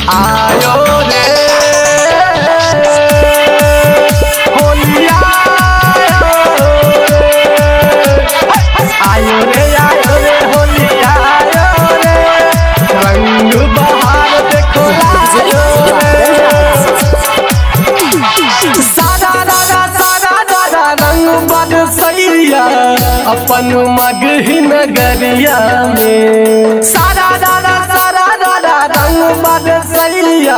आयो रे होलिया आयो रे होलिया आयो रे रंग बहार देखो आयो रे सारा दादा रंग बरसैया अपन मगही नगरिया में सारा दादा रंग बरसैया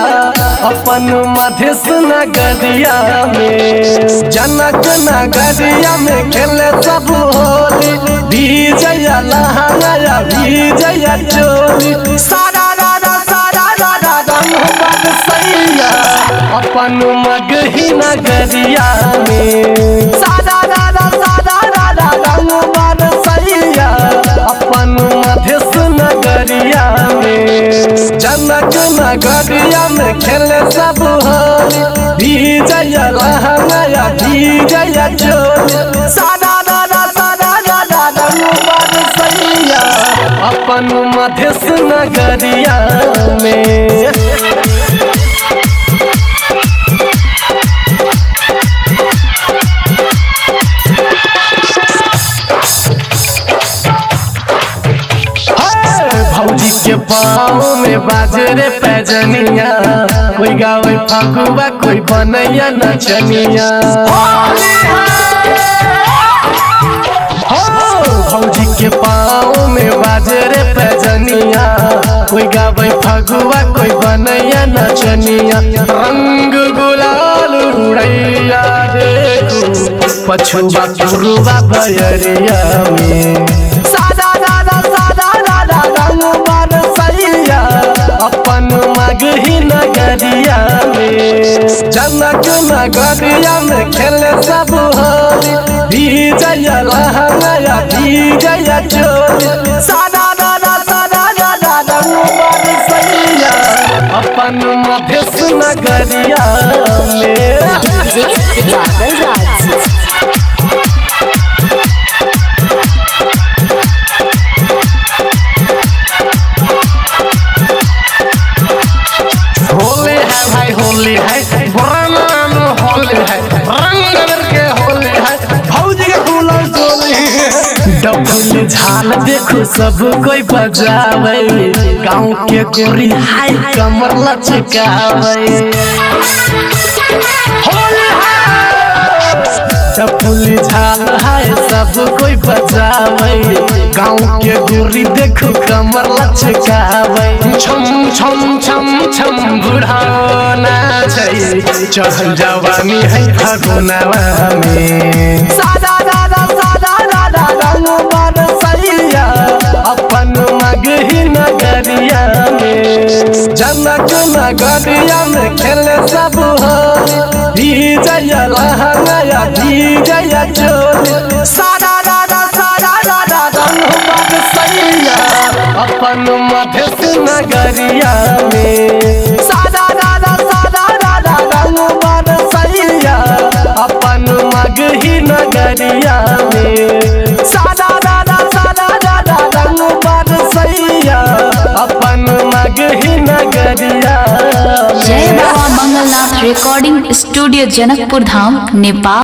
अपन मधेश नगरिया में जनक नगरिया में खेले सब होली विजया लहंगा विजया चोली सारा दादा रंग बरसैया अपन मगही नगरिया में सारा दादा रंग बरसैया अपन मधेश नगरिया में जनक नगरिया में खेले सब होली विजया लहंगा विजया चोली सारा दादा रंग बरसैया अपन मधेश नगरिया में भौजी के पाँव में बाजरे पैजनिया कोई गावे फगुआ कोई बनैया नचनिया भौजी के पाँव में बाजरे पैजनिया कोई गावे फगुआ कोई बनैया नचनिया रंग गुलाल उड़ैया देखो पछुआ पुरुआ बयरिया में सादा रंग बरसैया अपन मगही नगरिया में जनक नगरिया में खेले सब होली विजया लहंगा विजया चोली सादा रंग बरसैया अपन मधेश नगरिया में होली है भाई होली है पुराना होली है रंग के होली है भौजी के फूलन होली है डबल झाल देखो सब कोई बजावे गाँव के गोरी हाय कमर लचकावे होली है डबल झाल हाय सब कोई बजावे गाँव के गोरी देखो कमर लचकावे छम छम छम छम बुढ़ाना चाहिए चढ़ जवानी है फगुनवा में सादा रंग बरसैया अपन मगही नगरिया में जनक नगरिया में खेले सब होली विजया लहंगा विजया चोली सारा रंग बरसैया अपन मधेश नगरिया में सादा रंग बरसैया अपन मगही नगरिया में सादा रंग बरसैया अपन मगही नगरिया में। जय बाबा मंगलनाथ रिकॉर्डिंग स्टूडियो जनकपुर धाम नेपाल।